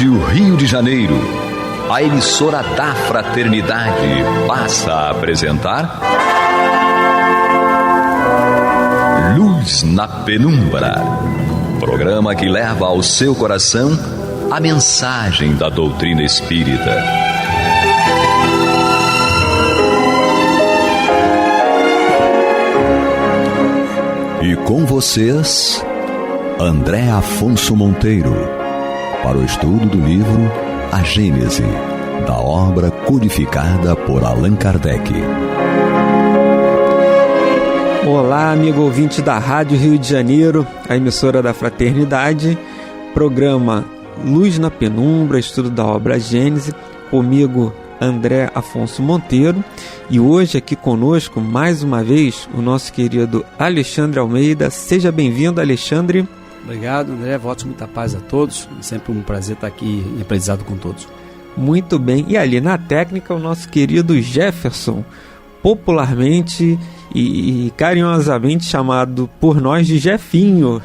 Rádio Rio de Janeiro, a emissora da Fraternidade, passa a apresentar Luz na Penumbra, programa que leva ao seu coração a mensagem da doutrina espírita. E com vocês, André Afonso Monteiro, para o estudo do livro A Gênese, da obra codificada por Allan Kardec. Olá, amigo ouvinte da Rádio Rio de Janeiro, a emissora da Fraternidade, programa Luz na Penumbra, estudo da obra A Gênese, comigo André Afonso Monteiro, e hoje aqui conosco, mais uma vez, o nosso querido Alexandre Almeida. Seja bem-vindo, Alexandre. Obrigado, André. Votos muita paz a todos. É sempre um prazer estar aqui em aprendizado com todos. Muito bem. E ali na técnica, o nosso querido Jefferson, popularmente e carinhosamente chamado por nós de Jefinho.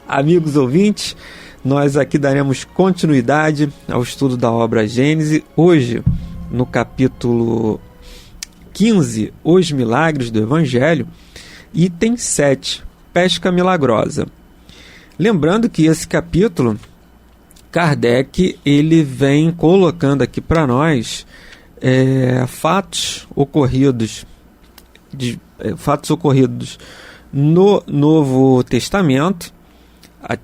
Amigos ouvintes, nós aqui daremos continuidade ao estudo da obra A Gênese. Hoje, no capítulo 15, Os Milagres do Evangelho, item 7, Pesca Milagrosa. Lembrando que esse capítulo, Kardec, ele vem colocando aqui para nós fatos ocorridos no Novo Testamento,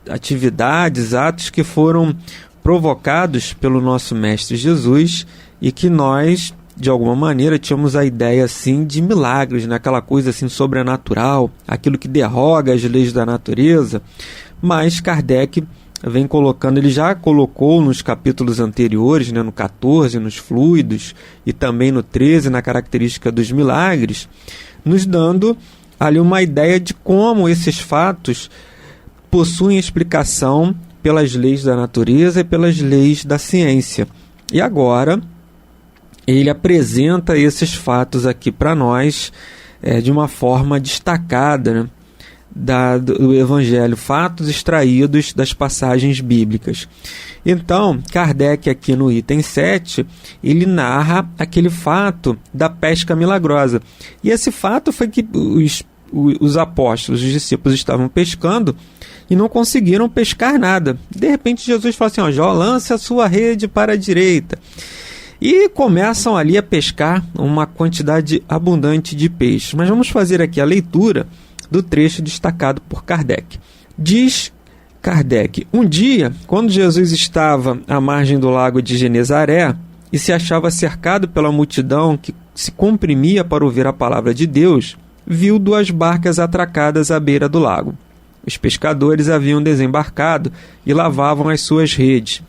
atividades, atos que foram provocados pelo nosso Mestre Jesus e que nós, de alguma maneira, tínhamos a ideia assim de milagres, né? Aquela coisa assim sobrenatural, aquilo que derroga as leis da natureza. Mas Kardec vem colocando, ele já colocou nos capítulos anteriores, né, no 14, nos fluidos, e também no 13, na característica dos milagres, nos dando ali uma ideia de como esses fatos possuem explicação pelas leis da natureza e pelas leis da ciência. E agora ele apresenta esses fatos aqui para nós de uma forma destacada, né, do Evangelho, fatos extraídos das passagens bíblicas. Então, Kardec aqui no item 7, ele narra aquele fato da pesca milagrosa. E esse fato foi que os apóstolos, os discípulos estavam pescando e não conseguiram pescar nada. De repente Jesus fala assim, Jó, lance a sua rede para a direita. E começam ali a pescar uma quantidade abundante de peixes. Mas vamos fazer aqui a leitura do trecho destacado por Kardec. Diz Kardec, um dia, quando Jesus estava à margem do lago de Genezaré e se achava cercado pela multidão que se comprimia para ouvir a palavra de Deus, viu 2 barcas atracadas à beira do lago. Os pescadores haviam desembarcado e lavavam as suas redes.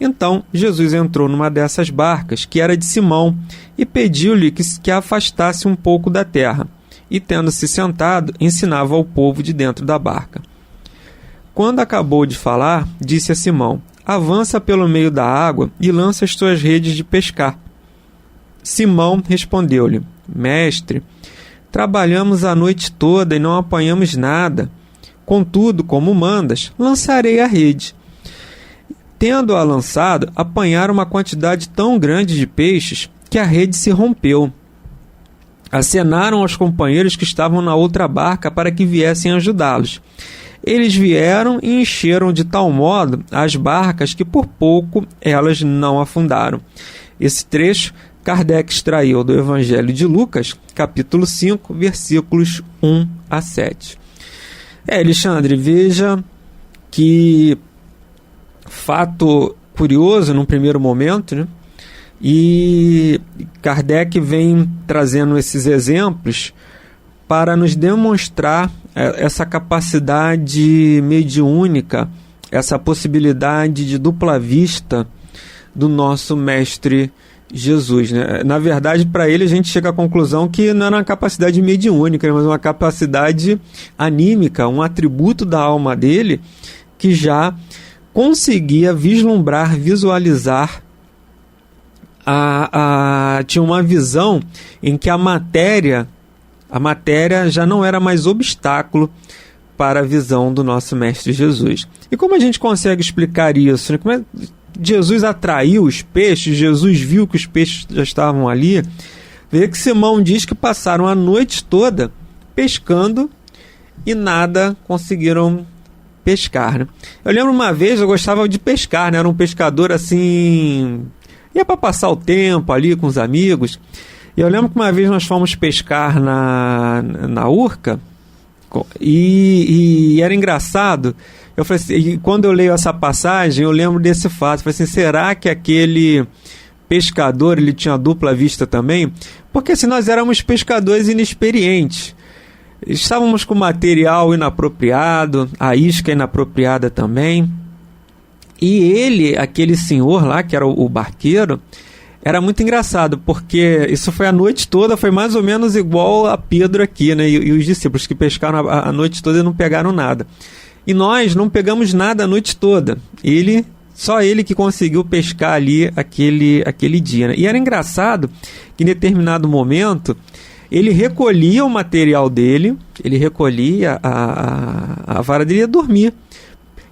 Então Jesus entrou numa dessas barcas, que era de Simão, e pediu-lhe que a afastasse um pouco da terra. E, tendo-se sentado, ensinava ao povo de dentro da barca. Quando acabou de falar, disse a Simão, avança pelo meio da água e lança as tuas redes de pescar. Simão respondeu-lhe, mestre, trabalhamos a noite toda e não apanhamos nada. Contudo, como mandas, lançarei a rede. Tendo-a lançado, apanharam uma quantidade tão grande de peixes que a rede se rompeu. Acenaram aos companheiros que estavam na outra barca para que viessem ajudá-los. Eles vieram e encheram de tal modo as barcas que por pouco elas não afundaram. Esse trecho Kardec extraiu do Evangelho de Lucas, capítulo 5, versículos 1 a 7. Alexandre, veja que fato curioso num primeiro momento, né? E Kardec vem trazendo esses exemplos para nos demonstrar essa capacidade mediúnica, essa possibilidade de dupla vista do nosso Mestre Jesus, né? Na verdade, para ele a gente chega à conclusão que não era uma capacidade mediúnica, mas uma capacidade anímica, um atributo da alma dele que já conseguia vislumbrar, visualizar, tinha uma visão em que a matéria já não era mais obstáculo para a visão do nosso Mestre Jesus. E como a gente consegue explicar isso? Como Jesus atraiu os peixes, Jesus viu que os peixes já estavam ali, vê que Simão diz que passaram a noite toda pescando e nada conseguiram pescar, né? Eu lembro uma vez, eu gostava de pescar, né? Era um pescador assim, ia para passar o tempo ali com os amigos. E eu lembro que uma vez nós fomos pescar na Urca e era engraçado. Eu falei assim, e quando eu leio essa passagem, eu lembro desse fato. Eu falei assim, será que aquele pescador ele tinha dupla vista também? Porque assim, nós éramos pescadores inexperientes. Estávamos com material inapropriado, a isca inapropriada também. E ele, aquele senhor lá, que era o barqueiro, era muito engraçado, porque isso foi a noite toda, foi mais ou menos igual a Pedro aqui, né? E os discípulos que pescaram a noite toda e não pegaram nada. E nós não pegamos nada a noite toda. Só ele que conseguiu pescar ali aquele dia, né? E era engraçado que em determinado momento ele recolhia o material dele, ele recolhia a vara dele e ia dormir.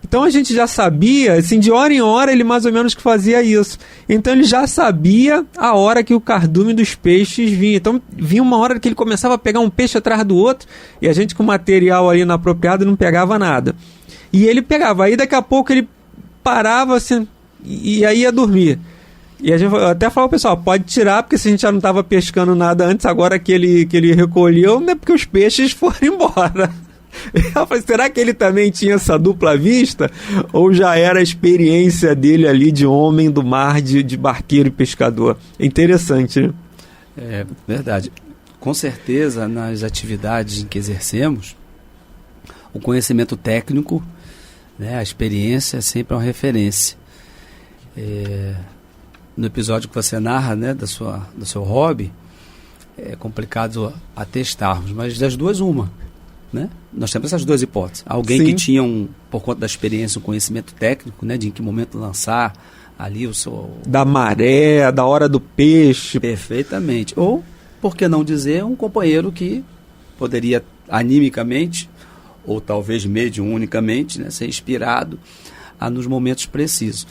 Então a gente já sabia, assim, de hora em hora ele mais ou menos que fazia isso. Então ele já sabia a hora que o cardume dos peixes vinha. Então vinha uma hora que ele começava a pegar um peixe atrás do outro e a gente com o material ali inapropriado não pegava nada. E ele pegava, aí daqui a pouco ele parava assim e aí ia dormir. E a gente até falou, pessoal, pode tirar, porque se a gente já não estava pescando nada antes, agora que ele recolheu, não é porque os peixes foram embora. Eu falei, será que ele também tinha essa dupla vista? Ou já era a experiência dele ali de homem do mar, de barqueiro e pescador? É interessante, né? É verdade. Com certeza, nas atividades em que exercemos, o conhecimento técnico, né, a experiência sempre é uma referência. No episódio que você narra, né, do seu hobby, é complicado atestarmos, mas das duas, uma. Né? Nós temos essas duas hipóteses. Alguém Sim. que tinha, por conta da experiência, um conhecimento técnico, né, de em que momento lançar ali o seu... Da maré, da hora do peixe. Perfeitamente. Ou, por que não dizer, um companheiro que poderia animicamente, ou talvez mediunicamente, né, ser inspirado nos momentos precisos.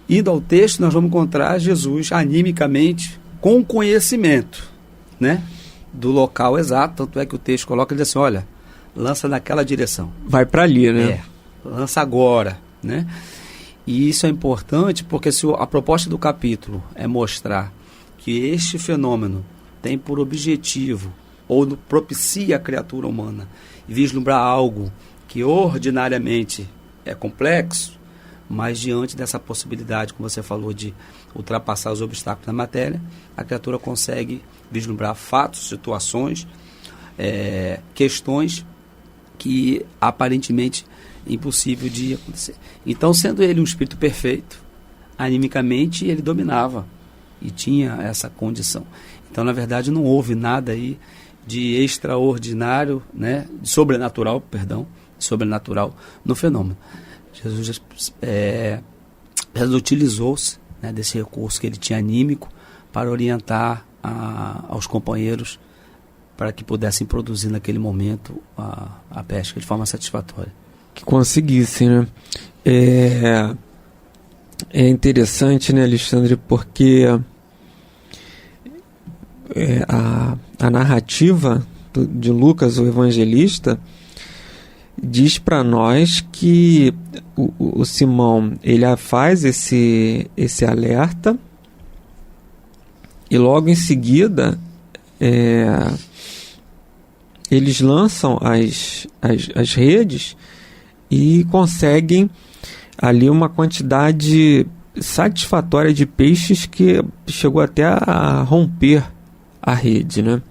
Indo ao texto, nós vamos encontrar Jesus animicamente com conhecimento, né, do local exato. Tanto é que o texto coloca, ele diz assim, olha, lança naquela direção. Vai para ali, né? Lança agora, né? E isso é importante porque se a proposta do capítulo é mostrar que este fenômeno tem por objetivo, ou propicia a criatura humana, vislumbrar algo que ordinariamente é complexo, mas diante dessa possibilidade, como você falou, de ultrapassar os obstáculos da matéria, a criatura consegue vislumbrar fatos, situações, questões que aparentemente é impossível de acontecer. Então, sendo ele um espírito perfeito, animicamente ele dominava e tinha essa condição. Então, na verdade, não houve nada aí de extraordinário, né, de sobrenatural no fenômeno. Jesus utilizou-se, né, desse recurso que ele tinha anímico para orientar aos companheiros para que pudessem produzir naquele momento a pesca de forma satisfatória. Que conseguissem, né? É interessante, né, Alexandre, porque a narrativa de Lucas, o evangelista, diz para nós que o Simão ele faz esse alerta e logo em seguida eles lançam as redes e conseguem ali uma quantidade satisfatória de peixes que chegou até a romper a rede, né?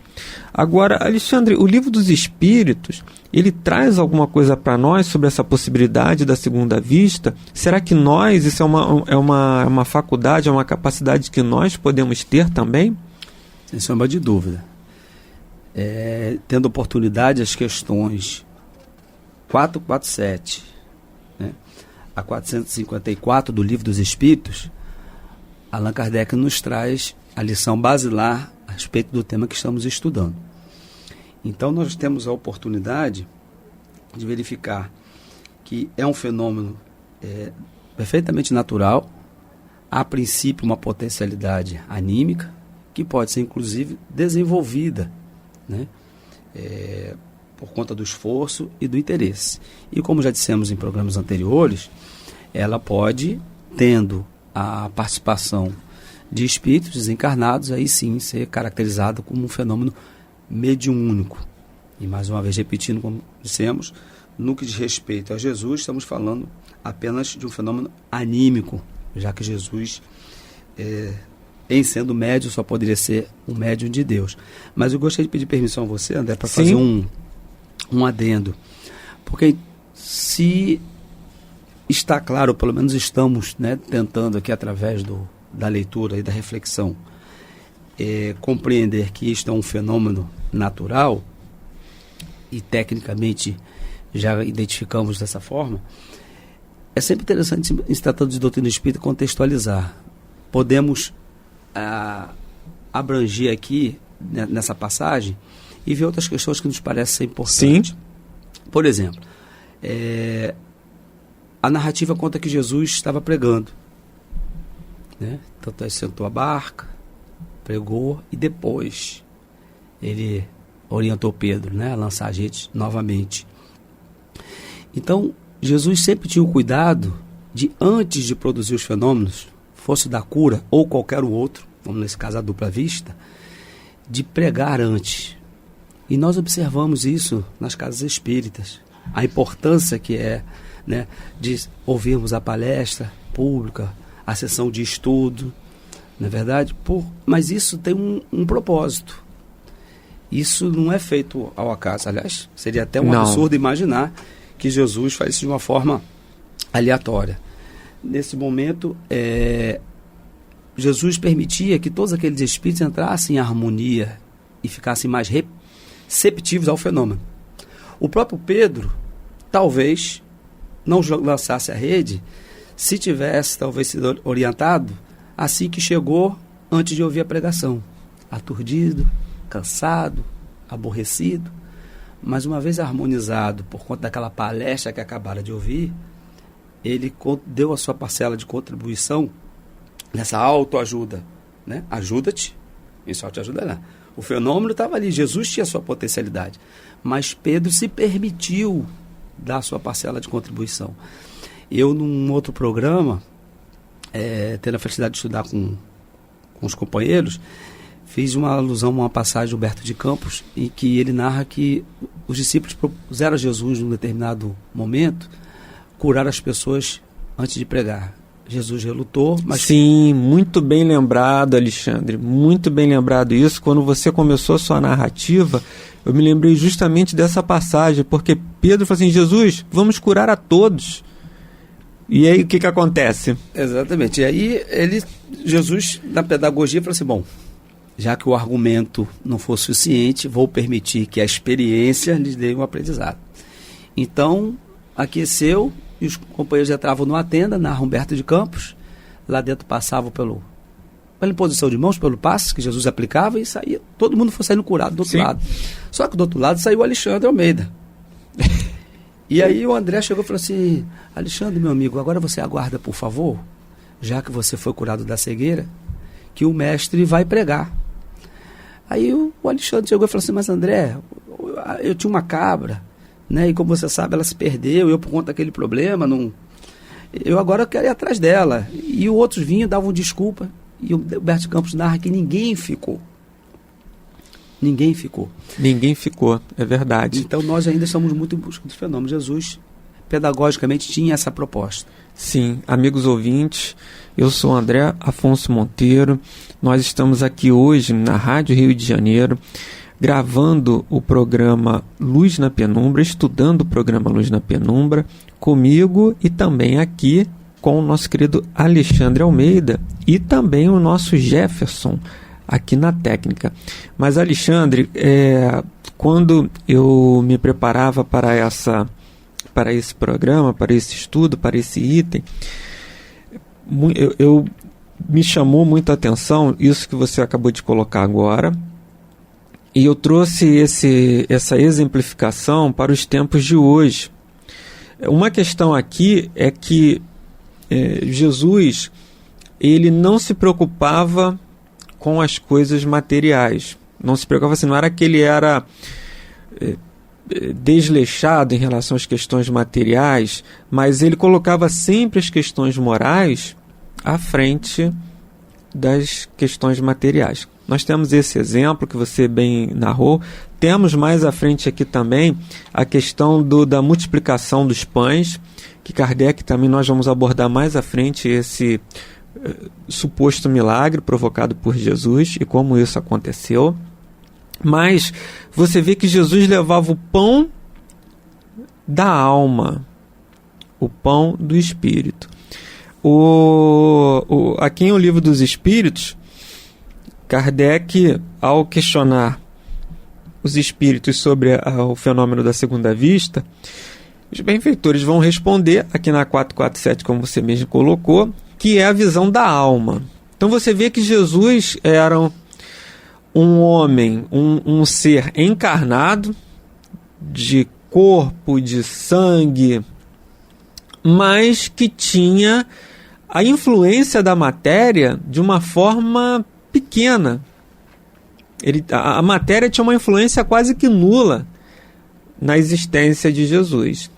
Agora, Alexandre, o Livro dos Espíritos, ele traz alguma coisa para nós sobre essa possibilidade da segunda vista? Será que isso é uma faculdade, é uma capacidade que nós podemos ter também? Sem sombra de dúvida. Tendo oportunidade, as questões 447, né, a 454 do Livro dos Espíritos, Allan Kardec nos traz a lição basilar a respeito do tema que estamos estudando. Então, nós temos a oportunidade de verificar que é um fenômeno perfeitamente natural, a princípio uma potencialidade anímica, que pode ser inclusive desenvolvida, né? Por conta do esforço e do interesse. E como já dissemos em programas anteriores, ela pode, tendo a participação de espíritos desencarnados, aí sim ser caracterizado como um fenômeno mediúnico. E mais uma vez repetindo, como dissemos, no que diz respeito a Jesus, estamos falando apenas de um fenômeno anímico, já que Jesus, em sendo médium, só poderia ser um médium de Deus. Mas eu gostaria de pedir permissão a você, André, para fazer um adendo. Porque se está claro, pelo menos estamos, né, tentando aqui através da leitura e da reflexão compreender que isto é um fenômeno natural, e tecnicamente já identificamos dessa forma, é sempre interessante, em se tratando de doutrina espírita, contextualizar. Podemos abranger aqui, né, nessa passagem, e ver outras questões que nos parecem ser importantes. Sim. Por exemplo, a narrativa conta que Jesus estava pregando, né? Então ele sentou a barca, pregou e depois ele orientou Pedro, né, a lançar a rede novamente. Então Jesus sempre tinha o cuidado de, antes de produzir os fenômenos, fosse da cura ou qualquer outro, como nesse caso a dupla vista, de pregar antes. E nós observamos isso nas casas espíritas, a importância que é, né, de ouvirmos a palestra pública, a sessão de estudo, não é verdade? Mas isso tem um propósito. Isso não é feito ao acaso. Aliás, seria até um absurdo imaginar que Jesus faz isso de uma forma aleatória. Nesse momento, Jesus permitia que todos aqueles espíritos entrassem em harmonia e ficassem mais receptivos ao fenômeno. O próprio Pedro, talvez, não lançasse a rede se tivesse, talvez, sido orientado assim que chegou, antes de ouvir a pregação. Aturdido, cansado, aborrecido, mas uma vez harmonizado por conta daquela palestra que acabara de ouvir, ele deu a sua parcela de contribuição nessa autoajuda, né? Ajuda-te, isso autoajuda não. O fenômeno estava ali, Jesus tinha a sua potencialidade, mas Pedro se permitiu dar a sua parcela de contribuição. Eu, num outro programa, tendo a felicidade de estudar com os companheiros, fiz uma alusão a uma passagem de Humberto de Campos, em que ele narra que os discípulos propuseram a Jesus, num determinado momento, curar as pessoas antes de pregar. Jesus relutou, mas... Sim, muito bem lembrado, Alexandre, muito bem lembrado isso. Quando você começou a sua narrativa, eu me lembrei justamente dessa passagem, porque Pedro falou assim, Jesus, vamos curar a todos. E aí o que acontece? Exatamente, e aí Jesus, na pedagogia, falou assim, bom, já que o argumento não for suficiente, vou permitir que a experiência lhes dê um aprendizado. Então, aqueceu, e os companheiros entravam numa tenda, na Humberto de Campos, lá dentro passavam pela imposição de mãos, pelo passe que Jesus aplicava, e saía, todo mundo foi saindo curado do outro lado. Só que do outro lado saiu o Alexandre Almeida. E aí o André chegou e falou assim, Alexandre, meu amigo, agora você aguarda, por favor, já que você foi curado da cegueira, que o mestre vai pregar. Aí o Alexandre chegou e falou assim, mas André, eu tinha uma cabra, né, e como você sabe, ela se perdeu, eu por conta daquele problema, eu agora quero ir atrás dela. E os outros vinham, davam desculpa, e o Humberto Campos narra que ninguém ficou. Ninguém ficou, é verdade. Então nós ainda estamos muito em busca dos fenômenos. Jesus, pedagogicamente, tinha essa proposta. Sim, amigos ouvintes, eu sou André Afonso Monteiro, nós estamos aqui hoje na Rádio Rio de Janeiro, gravando o programa Luz na Penumbra, estudando o programa Luz na Penumbra, comigo e também aqui com o nosso querido Alexandre Almeida e também o nosso Jefferson, aqui na técnica. Mas Alexandre, quando eu me preparava para esse programa, para esse estudo, para esse item, me chamou muita atenção isso que você acabou de colocar agora, e eu trouxe essa exemplificação para os tempos de hoje. Uma questão aqui é que Jesus, ele não se preocupava com as coisas materiais. Não se preocupava assim, não era que ele era desleixado em relação às questões materiais, mas ele colocava sempre as questões morais à frente das questões materiais. Nós temos esse exemplo que você bem narrou. Temos mais à frente aqui também a questão da multiplicação dos pães, que Kardec também nós vamos abordar mais à frente, esse suposto milagre provocado por Jesus e como isso aconteceu. Mas você vê que Jesus levava o pão da alma, o pão do Espírito. Aqui em O Livro dos Espíritos, Kardec, ao questionar os espíritos sobre o fenômeno da segunda vista, os benfeitores vão responder, aqui na 447, como você mesmo colocou, que é a visão da alma. Então você vê que Jesus era um homem, um ser encarnado, de corpo, de sangue, mas que tinha a influência da matéria de uma forma pequena. A matéria tinha uma influência quase que nula na existência de Jesus.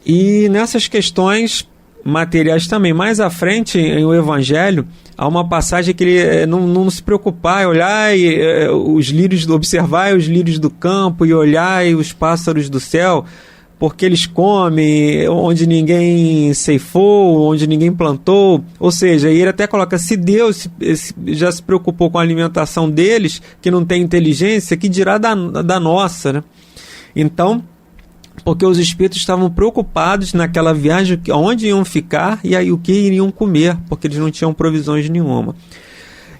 E nessas questões materiais também, mais à frente em o Evangelho, há uma passagem que ele não se preocupar, olhar os lírios, observar os lírios do campo e olhar os pássaros do céu, porque eles comem onde ninguém ceifou, onde ninguém plantou. Ou seja, ele até coloca, se Deus já se preocupou com a alimentação deles, que não tem inteligência, que dirá da nossa, né? Então, porque os espíritos estavam preocupados naquela viagem, onde iam ficar e aí o que iriam comer, porque eles não tinham provisões nenhuma.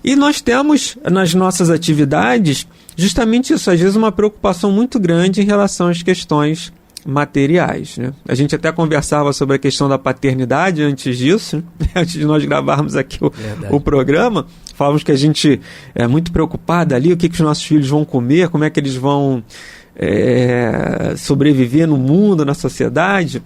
E nós temos nas nossas atividades justamente isso, às vezes uma preocupação muito grande em relação às questões materiais, né? A gente até conversava sobre a questão da paternidade antes disso, né? Antes de nós gravarmos aqui o programa, falávamos que a gente é muito preocupado ali, o que os nossos filhos vão comer, como é que eles vão sobreviver no mundo, na sociedade.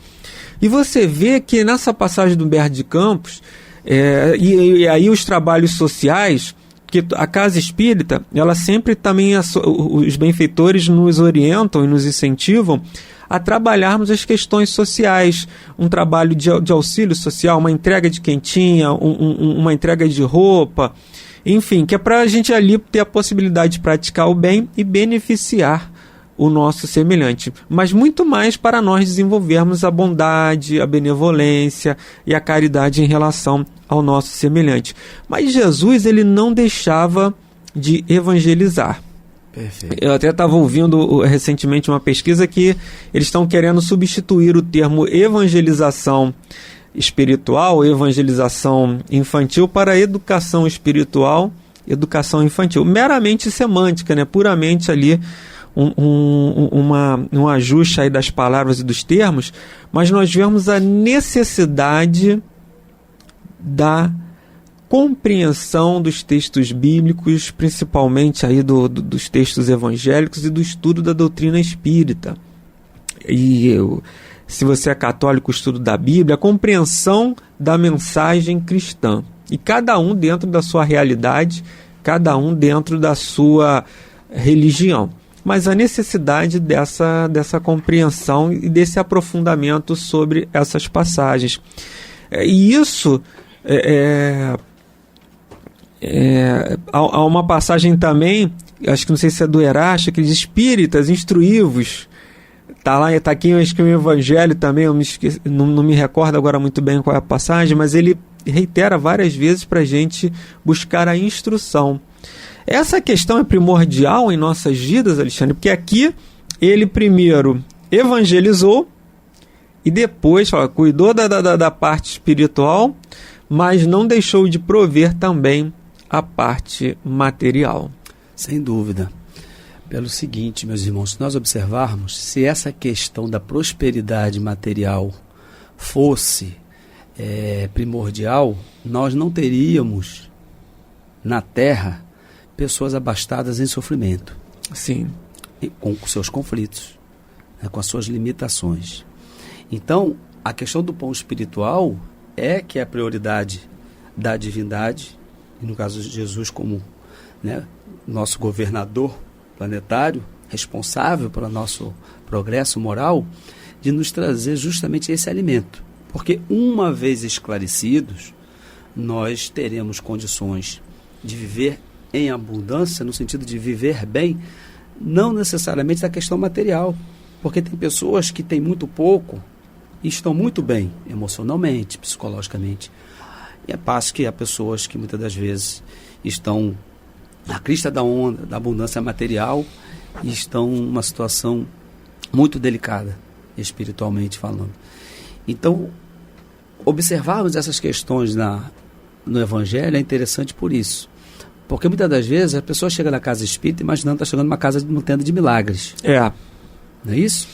E você vê que nessa passagem do Humberto de Campos, e aí os trabalhos sociais, que a Casa Espírita, ela sempre também, os benfeitores nos orientam e nos incentivam a trabalharmos as questões sociais, um trabalho de auxílio social, uma entrega de quentinha, uma entrega de roupa, enfim, que é para a gente ali ter a possibilidade de praticar o bem e beneficiar o nosso semelhante, mas muito mais para nós desenvolvermos a bondade, a benevolência e a caridade em relação ao nosso semelhante. Mas Jesus, ele não deixava de evangelizar. Perfeito. Eu até estava ouvindo recentemente uma pesquisa que eles estão querendo substituir o termo evangelização espiritual, evangelização infantil, para educação espiritual, educação infantil. Meramente semântica, né? Puramente ali um ajuste aí das palavras e dos termos, mas nós vemos a necessidade da compreensão dos textos bíblicos, principalmente aí dos textos evangélicos e do estudo da doutrina espírita. E se você é católico, o estudo da Bíblia, a compreensão da mensagem cristã. E cada um dentro da sua realidade, cada um dentro da sua religião. Mas a necessidade dessa compreensão e desse aprofundamento sobre essas passagens. E isso há uma passagem também, acho que não sei se é do Erasto, que diz: espíritas, instruí-vos. Está aqui, eu acho que o Evangelho também, não me recordo agora muito bem qual é a passagem, mas ele reitera várias vezes para a gente buscar a instrução. Essa questão é primordial em nossas vidas, Alexandre, porque aqui ele primeiro evangelizou e depois cuidou da parte espiritual, mas não deixou de prover também a parte material. Sem dúvida. Pelo seguinte, meus irmãos, se nós observarmos, se essa questão da prosperidade material fosse primordial, nós não teríamos na Terra pessoas abastadas em sofrimento. Sim. Com seus conflitos, né, com as suas limitações. Então, a questão do pão espiritual é que a prioridade da divindade, e no caso de Jesus como, né, nosso governador planetário, responsável pelo nosso progresso moral, de nos trazer justamente esse alimento. Porque uma vez esclarecidos, nós teremos condições de viver em abundância, no sentido de viver bem, não necessariamente da questão material. Porque tem pessoas que têm muito pouco e estão muito bem emocionalmente, psicologicamente. E é passo que há pessoas que muitas das vezes estão na crista da onda da abundância material e estão numa situação muito delicada, espiritualmente falando. Então, observarmos essas questões no Evangelho é interessante por isso. Porque muitas das vezes a pessoa chega na casa espírita imaginando que está chegando numa casa, numa tenda de milagres. Não é isso?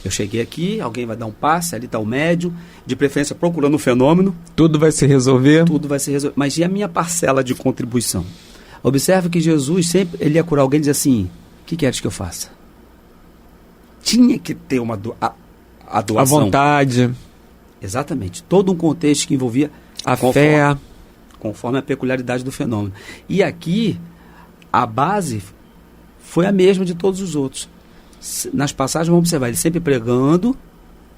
Eu cheguei aqui, alguém vai dar um passe, ali está o médium, de preferência procurando um fenômeno. Tudo vai se resolver. Tudo vai se resolver. Mas e a minha parcela de contribuição? Observe que Jesus sempre, ele ia curar alguém e dizia assim, o que queres que eu faça? Tinha que ter a doação. A vontade. Exatamente. Todo um contexto que envolvia a fé. Conforme a peculiaridade do fenômeno. E aqui, a base foi a mesma de todos os outros. Nas passagens, vamos observar, ele sempre pregando,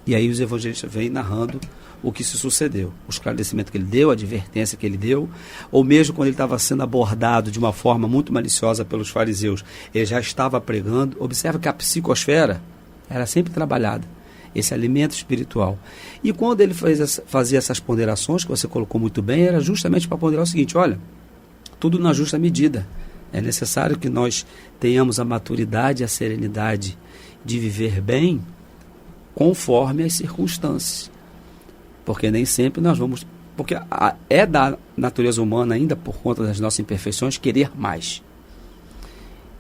e aí os evangelistas vêm narrando o que se sucedeu. O esclarecimento que ele deu, a advertência que ele deu, ou mesmo quando ele estava sendo abordado de uma forma muito maliciosa pelos fariseus, ele já estava pregando. Observa que a psicosfera era sempre trabalhada, esse alimento espiritual. E quando ele fazia essas ponderações, que você colocou muito bem, era justamente para ponderar o seguinte, olha, tudo na justa medida. É necessário que nós tenhamos a maturidade e a serenidade de viver bem conforme as circunstâncias. Porque nem sempre nós vamos... Porque é da natureza humana ainda, por conta das nossas imperfeições, querer mais.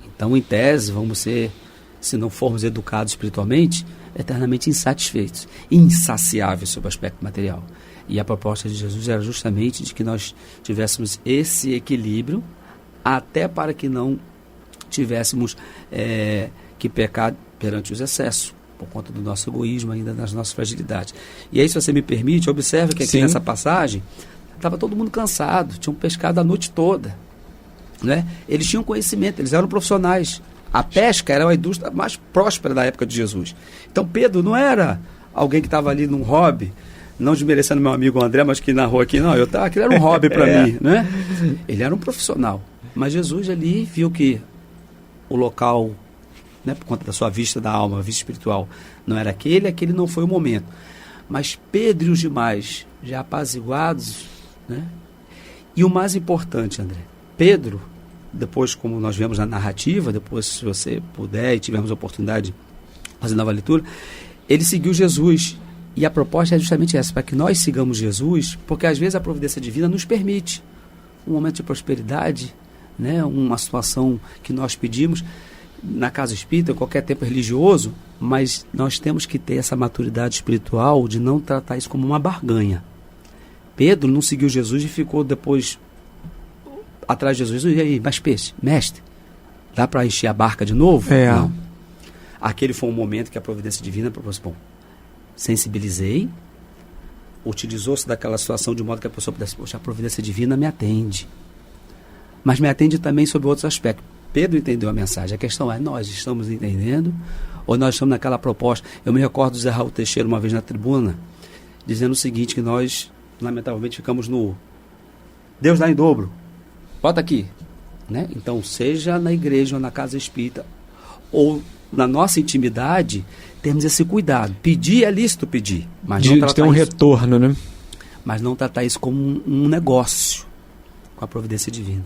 Então, em tese, vamos ser, se não formos educados espiritualmente, eternamente insatisfeitos, insaciáveis sob o aspecto material. E a proposta de Jesus era justamente de que nós tivéssemos esse equilíbrio, até para que não tivéssemos que pecar perante os excessos, por conta do nosso egoísmo, ainda das nossas fragilidades. E aí, se você me permite, observe que aqui nessa passagem, estava todo mundo cansado, tinham pescado a noite toda. Né? Eles tinham conhecimento, eles eram profissionais. A pesca era a indústria mais próspera da época de Jesus. Então, Pedro não era alguém que estava ali num hobby, não desmerecendo meu amigo André, mas que narrou aqui, não, aquilo era um hobby para mim. Né? Ele era um profissional. Mas Jesus ali viu que o local, né, por conta da sua vista da alma, a vista espiritual, não era aquele não foi o momento. Mas Pedro e os demais, já apaziguados, né? E o mais importante, André, Pedro, depois, como nós vemos na narrativa, depois, se você puder e tivermos a oportunidade de fazer nova leitura, ele seguiu Jesus. E a proposta é justamente essa, para que nós sigamos Jesus, porque às vezes a providência divina nos permite um momento de prosperidade, né, uma situação que nós pedimos na casa espírita, em qualquer tempo religioso, mas nós temos que ter essa maturidade espiritual de não tratar isso como uma barganha. Pedro não seguiu Jesus e ficou depois atrás de Jesus. E aí, mas peixe, mestre, dá para encher a barca de novo? Não. Aquele foi um momento que a providência divina propôs, bom, sensibilizei, utilizou-se daquela situação de modo que a pessoa pudesse, poxa, a providência divina me atende. Mas me atende também sobre outros aspectos. Pedro entendeu a mensagem. A questão é, nós estamos entendendo ou nós estamos naquela proposta? Eu me recordo do Zé Raul Teixeira uma vez na tribuna, dizendo o seguinte, que nós, lamentavelmente, ficamos no Deus dá em dobro. Bota aqui. Né? Então, seja na igreja ou na casa espírita, ou na nossa intimidade, temos esse cuidado. Pedir é lícito pedir. Mas não de ter um retorno, né? Mas não tratar isso como um negócio com a providência divina.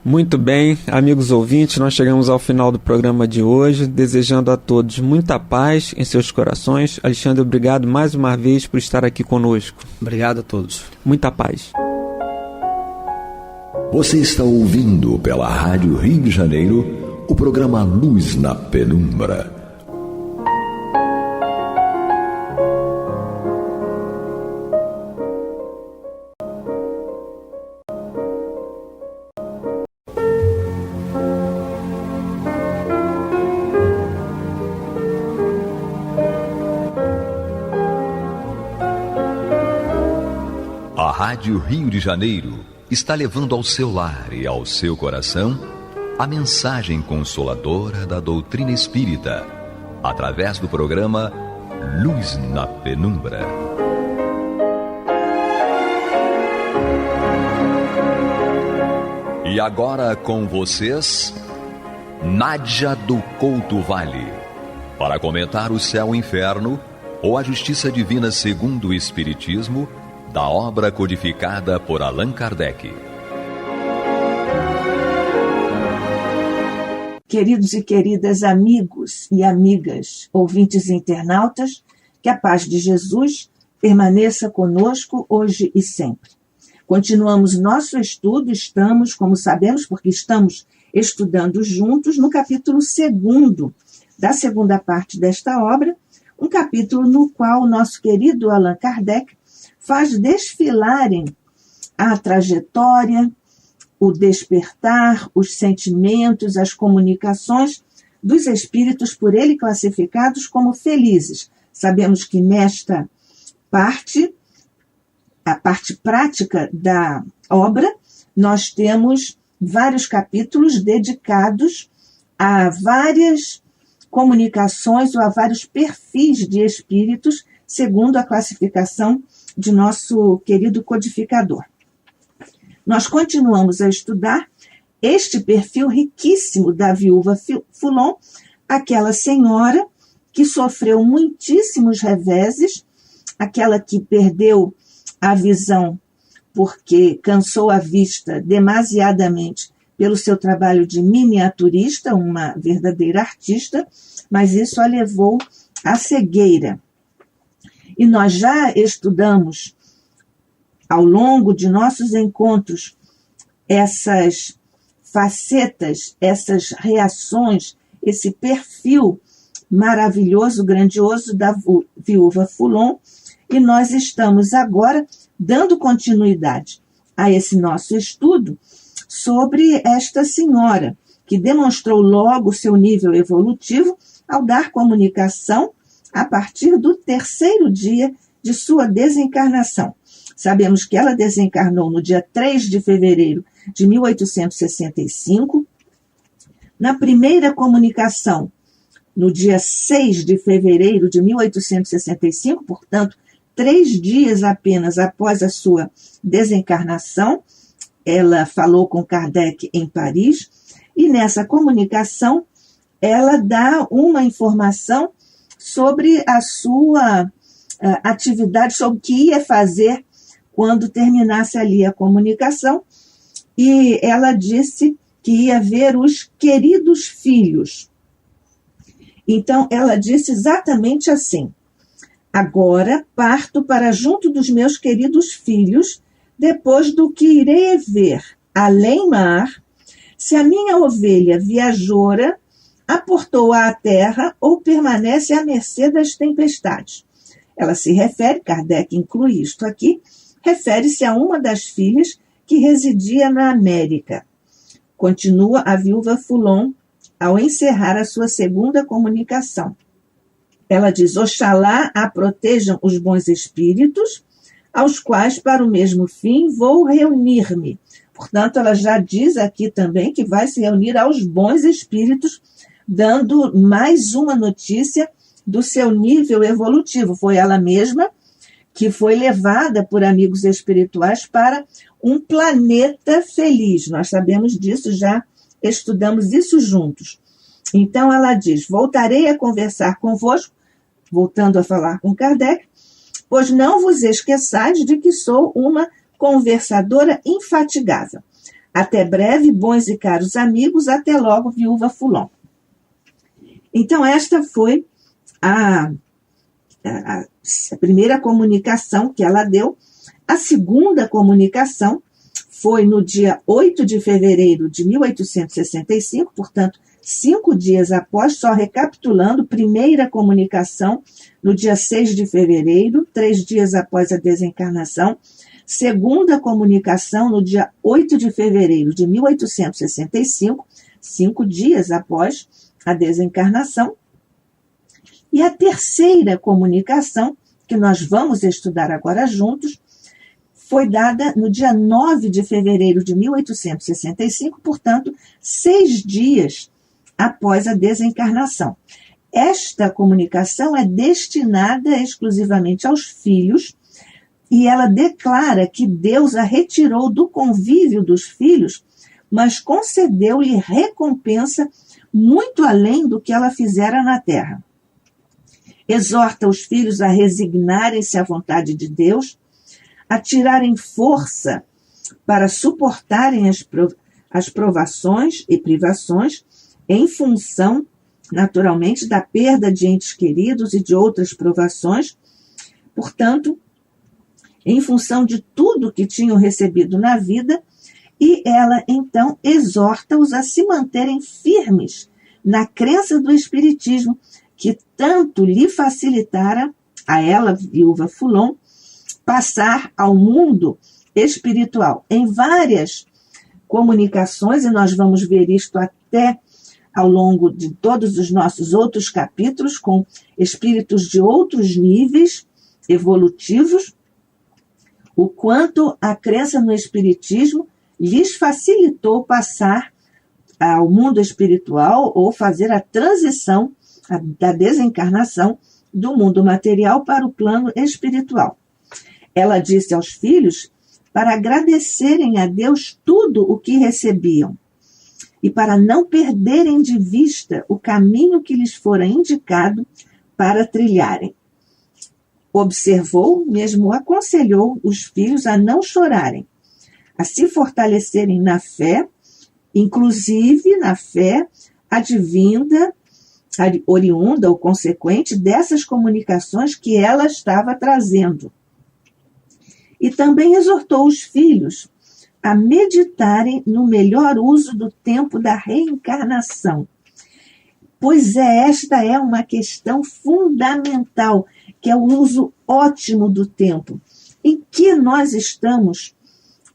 Muito bem, amigos ouvintes, nós chegamos ao final do programa de hoje, desejando a todos muita paz em seus corações. Alexandre, obrigado mais uma vez por estar aqui conosco. Obrigado a todos. Muita paz. Você está ouvindo pela Rádio Rio de Janeiro o programa Luz na Penumbra. Rádio Rio de Janeiro está levando ao seu lar e ao seu coração a mensagem consoladora da doutrina espírita, através do programa Luz na Penumbra. E agora com vocês, Nádia do Couto Vale, para comentar o Céu e Inferno, ou a Justiça Divina segundo o Espiritismo, da obra codificada por Allan Kardec. Queridos e queridas amigos e amigas, ouvintes e internautas, que a paz de Jesus permaneça conosco hoje e sempre. Continuamos nosso estudo, estamos, como sabemos, porque estamos estudando juntos, no capítulo 2º da segunda parte desta obra, um capítulo no qual o nosso querido Allan Kardec faz desfilarem a trajetória, o despertar, os sentimentos, as comunicações dos espíritos por ele classificados como felizes. Sabemos que nesta parte, a parte prática da obra, nós temos vários capítulos dedicados a várias comunicações ou a vários perfis de espíritos, segundo a classificação de nosso querido codificador. Nós continuamos a estudar este perfil riquíssimo da viúva Foulon, aquela senhora que sofreu muitíssimos reveses, aquela que perdeu a visão porque cansou a vista demasiadamente pelo seu trabalho de miniaturista, uma verdadeira artista, mas isso a levou à cegueira. E nós já estudamos, ao longo de nossos encontros, essas facetas, essas reações, esse perfil maravilhoso, grandioso da viúva Foulon, e nós estamos agora dando continuidade a esse nosso estudo sobre esta senhora, que demonstrou logo seu nível evolutivo ao dar comunicação a partir do 3º dia de sua desencarnação. Sabemos que ela desencarnou no dia 3 de fevereiro de 1865. Na primeira comunicação, no dia 6 de fevereiro de 1865, portanto, 3 dias apenas após a sua desencarnação, ela falou com Kardec em Paris, e nessa comunicação ela dá uma informação sobre a sua atividade, sobre o que ia fazer quando terminasse ali a comunicação, e ela disse que ia ver os queridos filhos. Então, ela disse exatamente assim: agora parto para junto dos meus queridos filhos, depois do que irei ver além-mar, se a minha ovelha viajora aportou-a à terra ou permanece à mercê das tempestades. Ela se refere, Kardec inclui isto aqui, refere-se a uma das filhas que residia na América. Continua a viúva Foulon ao encerrar a sua segunda comunicação. Ela diz: oxalá a protejam os bons espíritos, aos quais para o mesmo fim vou reunir-me. Portanto, ela já diz aqui também que vai se reunir aos bons espíritos, dando mais uma notícia do seu nível evolutivo. Foi ela mesma que foi levada por amigos espirituais para um planeta feliz. Nós sabemos disso, já estudamos isso juntos. Então ela diz: voltarei a conversar convosco, voltando a falar com Kardec, pois não vos esqueçais de que sou uma conversadora infatigável. Até breve, bons e caros amigos, até logo, viúva Foulon. Então esta foi a primeira comunicação que ela deu. A segunda comunicação foi no dia 8 de fevereiro de 1865, portanto, 5 dias após, só recapitulando, primeira comunicação no dia 6 de fevereiro, 3 dias após a desencarnação, segunda comunicação no dia 8 de fevereiro de 1865, 5 dias após a desencarnação, e a terceira comunicação, que nós vamos estudar agora juntos, foi dada no dia 9 de fevereiro de 1865, portanto, 6 dias após a desencarnação. Esta comunicação é destinada exclusivamente aos filhos e ela declara que Deus a retirou do convívio dos filhos, mas concedeu-lhe recompensa muito além do que ela fizera na terra. Exorta os filhos a resignarem-se à vontade de Deus, a tirarem força para suportarem as provações e privações em função, naturalmente, da perda de entes queridos e de outras provações. Portanto, em função de tudo que tinham recebido na vida, e ela, então, exorta-os a se manterem firmes na crença do Espiritismo, que tanto lhe facilitara, a ela, viúva Foulon, passar ao mundo espiritual. Em várias comunicações, e nós vamos ver isto até ao longo de todos os nossos outros capítulos, com espíritos de outros níveis evolutivos, o quanto a crença no Espiritismo lhes facilitou passar ao mundo espiritual ou fazer a transição da desencarnação do mundo material para o plano espiritual. Ela disse aos filhos para agradecerem a Deus tudo o que recebiam e para não perderem de vista o caminho que lhes fora indicado para trilharem. Observou, mesmo aconselhou os filhos a não chorarem, a se fortalecerem na fé, inclusive na fé advinda, oriunda ou consequente dessas comunicações que ela estava trazendo. E também exortou os filhos a meditarem no melhor uso do tempo da reencarnação. Pois esta é uma questão fundamental, que é o uso ótimo do tempo. Em que nós estamos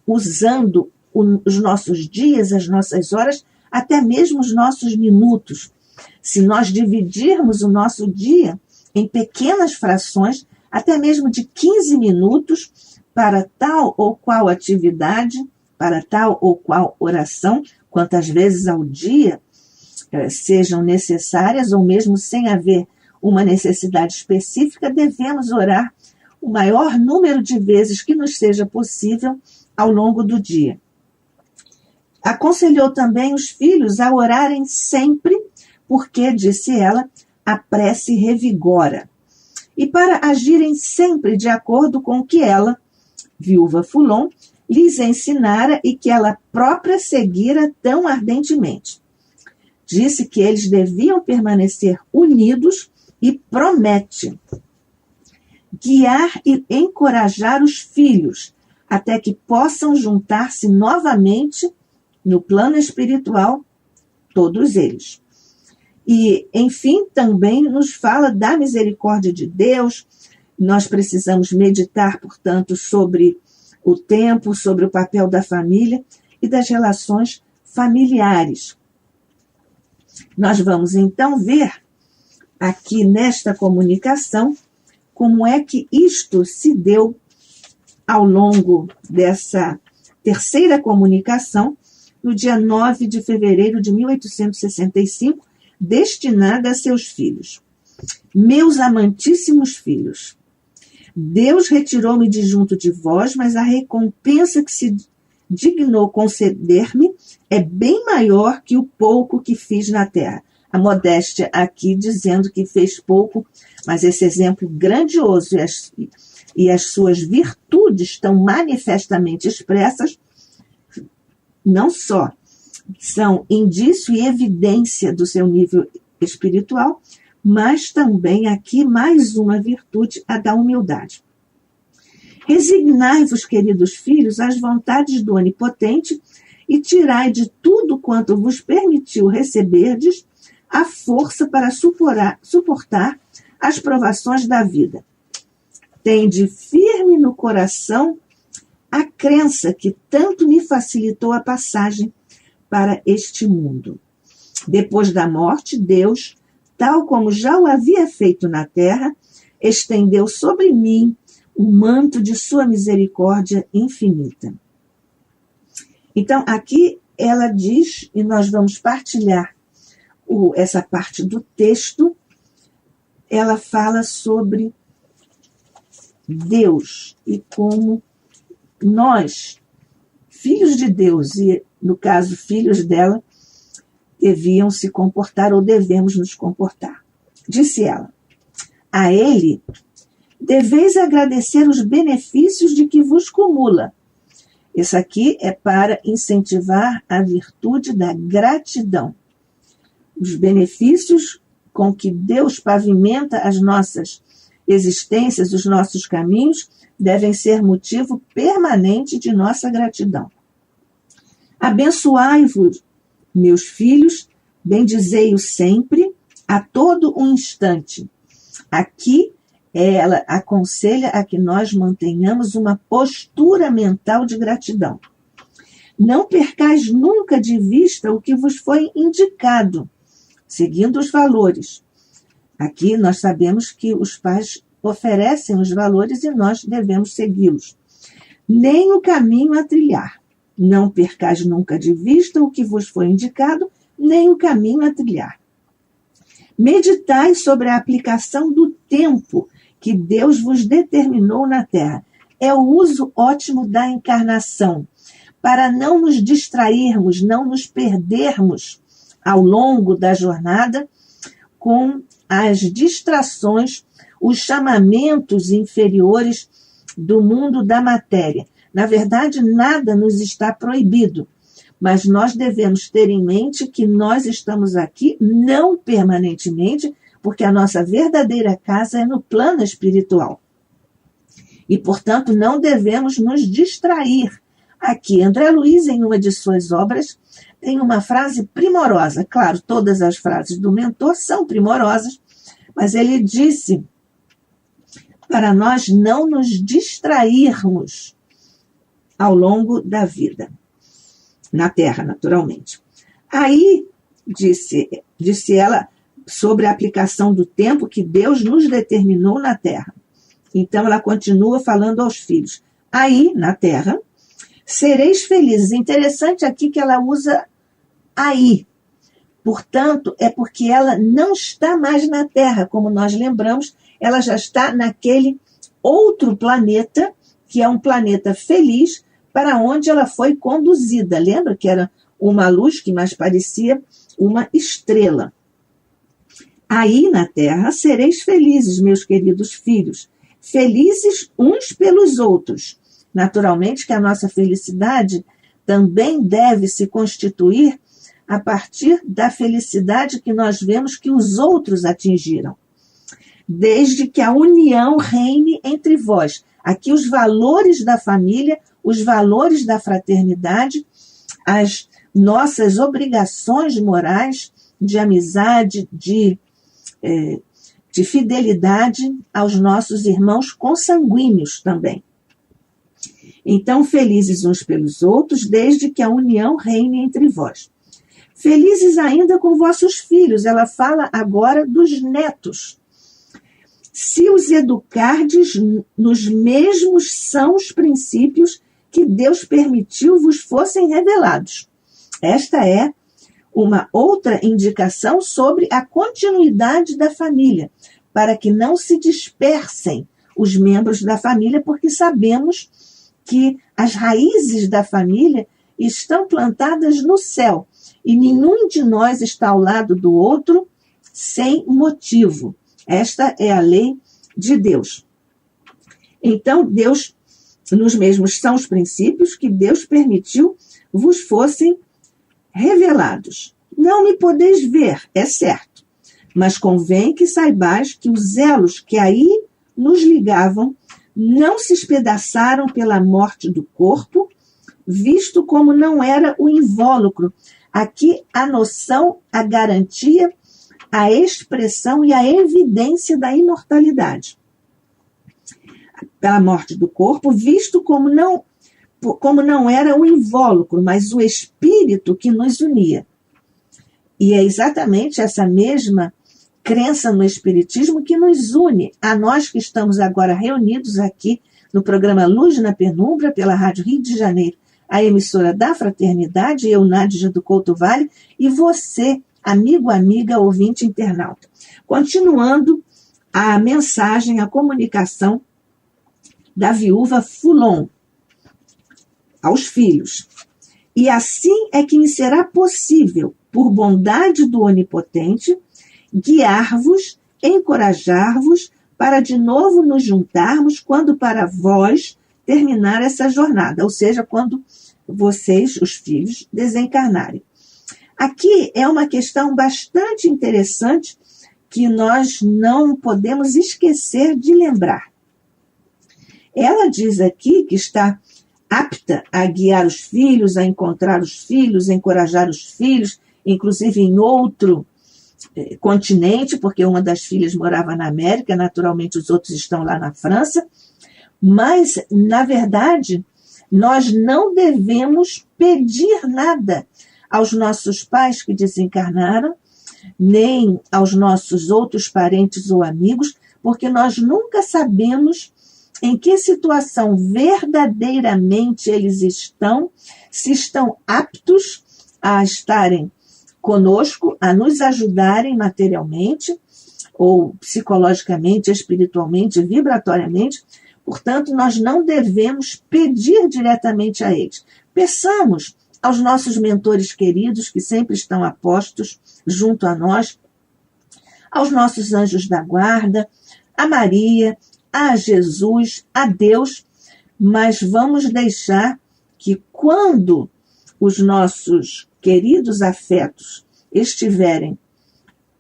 usando os nossos dias, as nossas horas, até mesmo os nossos minutos. Se nós dividirmos o nosso dia em pequenas frações, até mesmo de 15 minutos, para tal ou qual atividade, para tal ou qual oração, quantas vezes ao dia sejam necessárias, ou mesmo sem haver uma necessidade específica, devemos orar o maior número de vezes que nos seja possível ao longo do dia. Aconselhou também os filhos a orarem sempre, porque, disse ela, a prece revigora, e para agirem sempre de acordo com o que ela, viúva Foulon, lhes ensinara e que ela própria seguira tão ardentemente. Disse que eles deviam permanecer unidos e promete guiar e encorajar os filhos até que possam juntar-se novamente no plano espiritual, todos eles. E, enfim, também nos fala da misericórdia de Deus. Nós precisamos meditar, portanto, sobre o tempo, sobre o papel da família e das relações familiares. Nós vamos, então, ver aqui nesta comunicação como é que isto se deu ao longo dessa terceira comunicação, no dia 9 de fevereiro de 1865, destinada a seus filhos. Meus amantíssimos filhos, Deus retirou-me de junto de vós, mas a recompensa que se dignou conceder-me é bem maior que o pouco que fiz na terra. A modéstia aqui dizendo que fez pouco, mas esse exemplo grandioso e as suas virtudes tão manifestamente expressas, não só são indício e evidência do seu nível espiritual, mas também aqui mais uma virtude, a da humildade. Resignai-vos, queridos filhos, às vontades do Onipotente e tirai de tudo quanto vos permitiu receberdes a força para suportar as provações da vida. Tende firme no coração a crença que tanto me facilitou a passagem para este mundo. Depois da morte, Deus, tal como já o havia feito na terra, estendeu sobre mim o manto de sua misericórdia infinita. Então, aqui ela diz, e nós vamos partilhar essa parte do texto, ela fala sobre Deus e como nós, filhos de Deus, e no caso, filhos dela, deviam se comportar ou devemos nos comportar. Disse ela: a ele deveis agradecer os benefícios de que vos cumula. Isso aqui é para incentivar a virtude da gratidão. Os benefícios com que Deus pavimenta as nossas existências, os nossos caminhos, devem ser motivo permanente de nossa gratidão. Abençoai-vos, meus filhos, bendizei-o sempre, a todo um instante. Aqui ela aconselha a que nós mantenhamos uma postura mental de gratidão. Não percais nunca de vista o que vos foi indicado, seguindo os valores. Aqui nós sabemos que os pais oferecem os valores e nós devemos segui-los. Nem o caminho a trilhar. Não percais nunca de vista o que vos foi indicado, nem o caminho a trilhar. Meditai sobre a aplicação do tempo que Deus vos determinou na terra. É o uso ótimo da encarnação, para não nos distrairmos, não nos perdermos ao longo da jornada com as distrações, os chamamentos inferiores do mundo da matéria. Na verdade, nada nos está proibido, mas nós devemos ter em mente que nós estamos aqui não permanentemente, porque a nossa verdadeira casa é no plano espiritual. E, portanto, não devemos nos distrair. Aqui, André Luiz, em uma de suas obras, tem uma frase primorosa. Claro, todas as frases do mentor são primorosas, mas ele disse para nós não nos distrairmos ao longo da vida, na Terra, naturalmente. Aí, disse ela, sobre a aplicação do tempo que Deus nos determinou na Terra. Então, ela continua falando aos filhos. Aí, na Terra, sereis felizes. Interessante aqui que ela usa aí. Portanto, é porque ela não está mais na Terra. Como nós lembramos, ela já está naquele outro planeta, que é um planeta feliz, para onde ela foi conduzida. Lembra que era uma luz que mais parecia uma estrela. Aí na terra sereis felizes, meus queridos filhos, felizes uns pelos outros. Naturalmente que a nossa felicidade também deve se constituir a partir da felicidade que nós vemos que os outros atingiram. Desde que a união reine entre vós. Aqui os valores da família, os valores da fraternidade, as nossas obrigações morais de amizade, de fidelidade aos nossos irmãos consanguíneos também. Então, felizes uns pelos outros, desde que a união reine entre vós. Felizes ainda com vossos filhos. Ela fala agora dos netos. Se os educardes nos mesmos sãos princípios que Deus permitiu vos fossem revelados. Esta é uma outra indicação sobre a continuidade da família, para que não se dispersem os membros da família, porque sabemos que as raízes da família estão plantadas no céu, e nenhum de nós está ao lado do outro sem motivo. Esta é a lei de Deus. Então, Deus, nos mesmos são os princípios que Deus permitiu vos fossem revelados. Não me podeis ver, é certo, mas convém que saibais que os elos que aí nos ligavam não se espedaçaram pela morte do corpo, visto como não era o invólucro. Aqui a noção, a garantia, a expressão e a evidência da imortalidade. Pela morte do corpo, visto como não era o invólucro, mas o espírito que nos unia. E é exatamente essa mesma crença no espiritismo que nos une a nós que estamos agora reunidos aqui no programa Luz na Penumbra, pela Rádio Rio de Janeiro, a emissora da Fraternidade, eu, Nádia do Couto Vale, e você, amigo, amiga, ouvinte, internauta. Continuando a mensagem, a comunicação da viúva Foulon aos filhos. E assim é que me será possível, por bondade do Onipotente, guiar-vos, encorajar-vos, para de novo nos juntarmos quando para vós terminar essa jornada, ou seja, quando vocês, os filhos, desencarnarem. Aqui é uma questão bastante interessante que nós não podemos esquecer de lembrar. Ela diz aqui que está apta a guiar os filhos, a encontrar os filhos, a encorajar os filhos, inclusive em outro continente, porque uma das filhas morava na América, naturalmente os outros estão lá na França, mas, na verdade, nós não devemos pedir nada aos nossos pais que desencarnaram, nem aos nossos outros parentes ou amigos, porque nós nunca sabemos em que situação verdadeiramente eles estão, se estão aptos a estarem conosco, a nos ajudarem materialmente, ou psicologicamente, espiritualmente, vibratoriamente. Portanto, nós não devemos pedir diretamente a eles. Peçamos aos nossos mentores queridos, que sempre estão apostos junto a nós, aos nossos anjos da guarda, a Maria, a Jesus, a Deus, mas vamos deixar que quando os nossos queridos afetos estiverem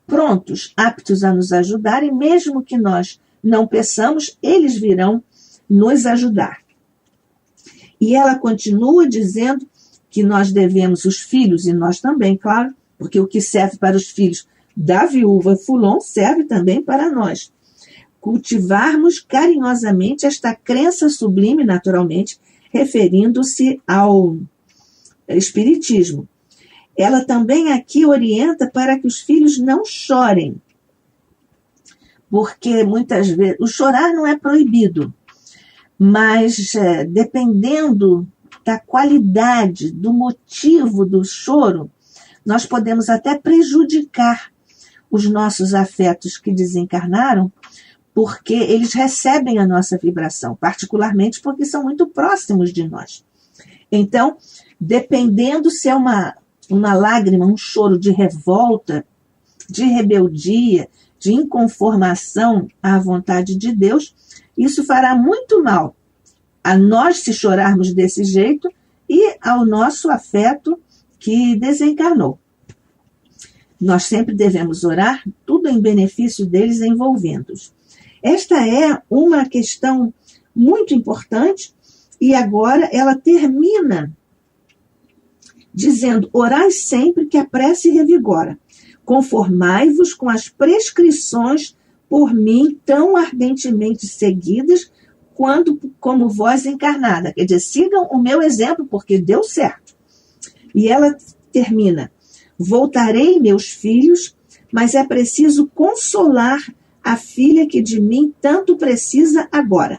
prontos, aptos a nos ajudarem, mesmo que nós não peçamos, eles virão nos ajudar. E ela continua dizendo que nós devemos, os filhos, e nós também, claro, porque o que serve para os filhos da viúva Foulon serve também para nós. Cultivarmos carinhosamente esta crença sublime, naturalmente, referindo-se ao Espiritismo. Ela também aqui orienta para que os filhos não chorem, porque muitas vezes o chorar não é proibido, mas dependendo da qualidade, do motivo do choro, nós podemos até prejudicar os nossos afetos que desencarnaram, porque eles recebem a nossa vibração, particularmente porque são muito próximos de nós. Então, dependendo se é uma lágrima, um choro de revolta, de rebeldia, de inconformação à vontade de Deus, isso fará muito mal a nós se chorarmos desse jeito e ao nosso afeto que desencarnou. Nós sempre devemos orar, tudo em benefício deles, envolvendo-os. Esta é uma questão muito importante e agora ela termina dizendo: orai sempre que a prece revigora, conformai-vos com as prescrições por mim tão ardentemente seguidas como vós encarnada. Quer dizer, sigam o meu exemplo porque deu certo. E ela termina: voltarei, meus filhos, mas é preciso consolar a filha que de mim tanto precisa agora.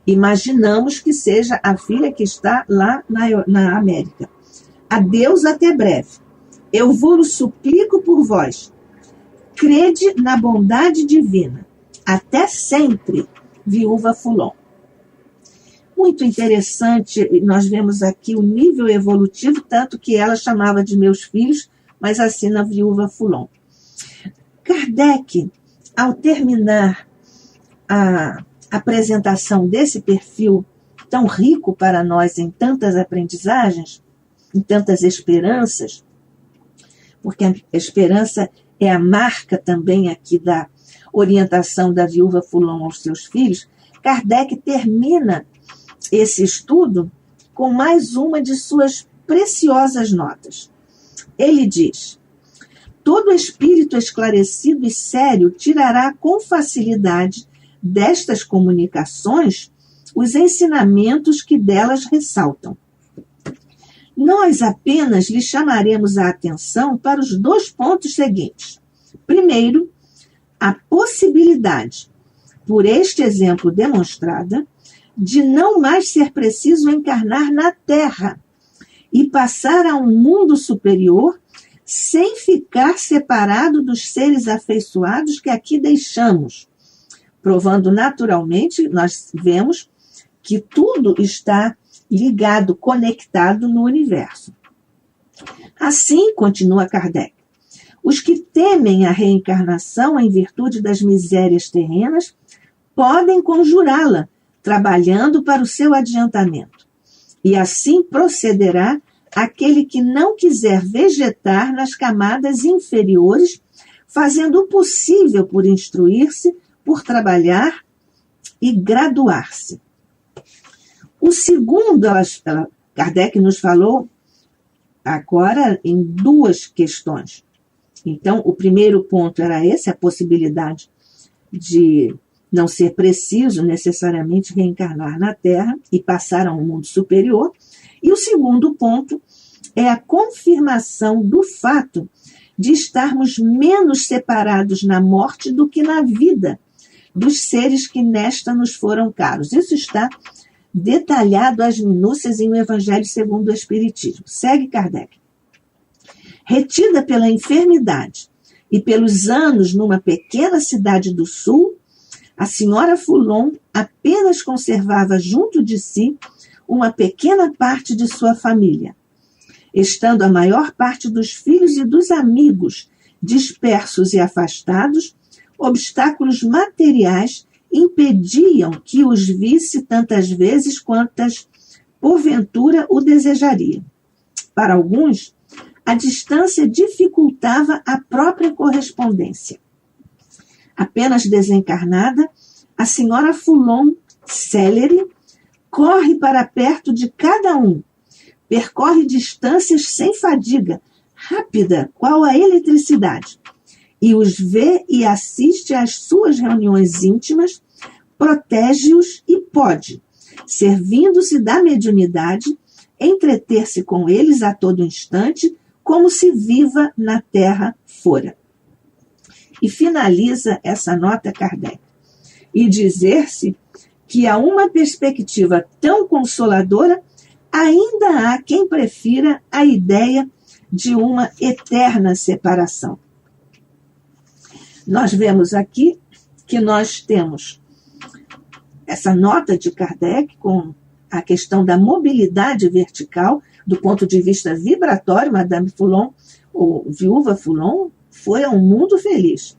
Imaginamos que seja a filha que está lá na América. Adeus até breve. Eu vos suplico por vós. Crede na bondade divina. Até sempre, viúva Foulon. Muito interessante, nós vemos aqui o nível evolutivo, tanto que ela chamava de meus filhos, mas assim na viúva Foulon. Kardec, ao terminar a apresentação desse perfil tão rico para nós em tantas aprendizagens, em tantas esperanças, porque a esperança é a marca também aqui da orientação da viúva Foulon aos seus filhos, Kardec termina esse estudo com mais uma de suas preciosas notas. Ele diz: todo espírito esclarecido e sério tirará com facilidade destas comunicações os ensinamentos que delas ressaltam. Nós apenas lhe chamaremos a atenção para os 2 pontos seguintes. Primeiro, a possibilidade, por este exemplo demonstrada, de não mais ser preciso encarnar na Terra e passar a um mundo superior sem ficar separado dos seres afeiçoados que aqui deixamos, provando naturalmente, nós vemos que tudo está ligado, conectado no universo. Assim, continua Kardec, os que temem a reencarnação em virtude das misérias terrenas podem conjurá-la, trabalhando para o seu adiantamento. E assim procederá aquele que não quiser vegetar nas camadas inferiores, fazendo o possível por instruir-se, por trabalhar e graduar-se. O segundo, Kardec nos falou agora em duas questões. Então, o primeiro ponto era esse, a possibilidade de não ser preciso necessariamente reencarnar na Terra e passar a um mundo superior. E o segundo ponto é a confirmação do fato de estarmos menos separados na morte do que na vida dos seres que nesta nos foram caros. Isso está detalhado às minúcias em O Evangelho segundo o Espiritismo. Segue Kardec. Retida pela enfermidade e pelos anos numa pequena cidade do sul, a senhora Foulon apenas conservava junto de si uma pequena parte de sua família, estando a maior parte dos filhos e dos amigos dispersos e afastados, obstáculos materiais impediam que os visse tantas vezes quantas, porventura, o desejaria. Para alguns, a distância dificultava a própria correspondência. Apenas desencarnada, a senhora Foulon, célere, corre para perto de cada um, percorre distâncias sem fadiga, rápida, qual a eletricidade, e os vê e assiste às suas reuniões íntimas, protege-os e pode, servindo-se da mediunidade, entreter-se com eles a todo instante, como se viva na terra fora. E finaliza essa nota Kardec. E dizer-se que a uma perspectiva tão consoladora, ainda há quem prefira a ideia de uma eterna separação. Nós vemos aqui que nós temos essa nota de Kardec com a questão da mobilidade vertical, do ponto de vista vibratório. Madame Foulon, ou Viúva Foulon, foi a um mundo feliz.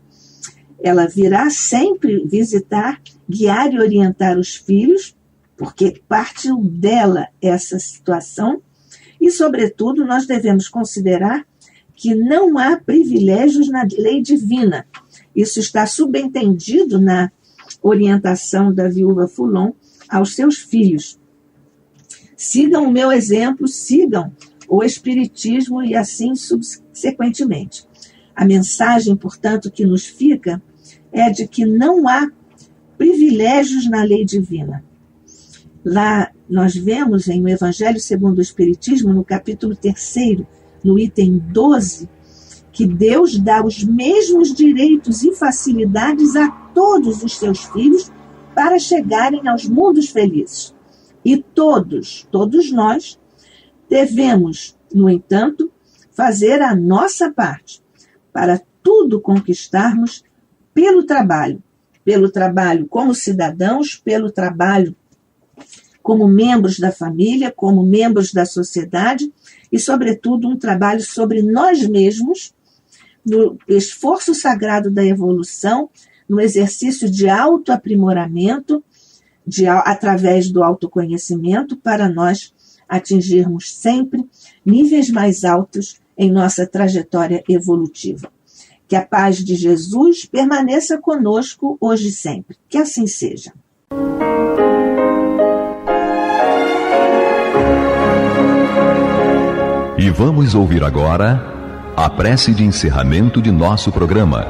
Ela virá sempre visitar, guiar e orientar os filhos, porque partiu dela essa situação, e, sobretudo, nós devemos considerar que não há privilégios na lei divina. Isso está subentendido na orientação da Viúva Foulon aos seus filhos. Sigam o meu exemplo, sigam o Espiritismo e assim subsequentemente. A mensagem, portanto, que nos fica é de que não há privilégios na lei divina. Lá nós vemos em O Evangelho segundo o Espiritismo, no capítulo 3º, no item 12, que Deus dá os mesmos direitos e facilidades a todos os seus filhos para chegarem aos mundos felizes. E todos nós, devemos, no entanto, fazer a nossa parte para tudo conquistarmos pelo trabalho como cidadãos, pelo trabalho como membros da família, como membros da sociedade e, sobretudo, um trabalho sobre nós mesmos, no esforço sagrado da evolução, no exercício de autoaprimoramento, através do autoconhecimento, para nós atingirmos sempre níveis mais altos em nossa trajetória evolutiva. Que a paz de Jesus permaneça conosco hoje e sempre. Que assim seja. E vamos ouvir agora a prece de encerramento de nosso programa,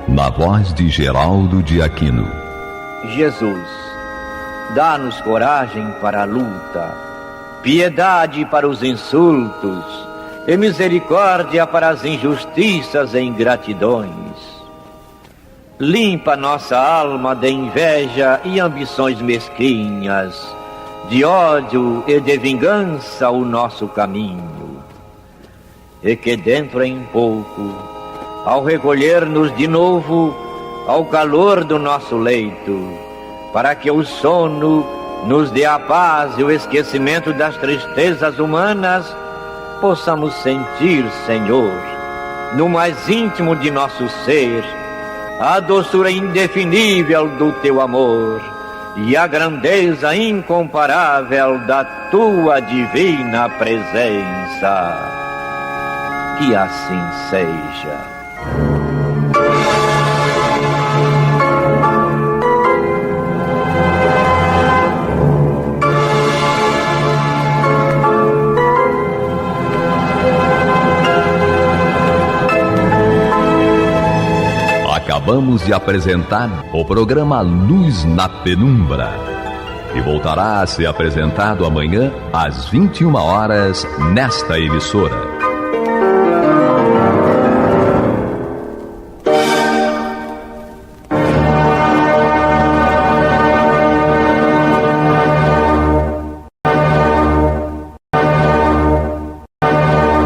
na voz de Geraldo de Aquino. Jesus, dá-nos coragem para a luta, piedade para os insultos e misericórdia para as injustiças e ingratidões. limpa nossa alma de inveja e ambições mesquinhas, de ódio e de vingança o nosso caminho. E que dentro em pouco, ao recolher-nos de novo ao calor do nosso leito, para que o sono nos dê a paz e o esquecimento das tristezas humanas, possamos sentir, Senhor, no mais íntimo de nosso ser, a doçura indefinível do Teu amor e a grandeza incomparável da Tua divina presença. Que assim seja. Acabamos de apresentar o programa Luz na Penumbra, que voltará a ser apresentado amanhã às 21 horas nesta emissora.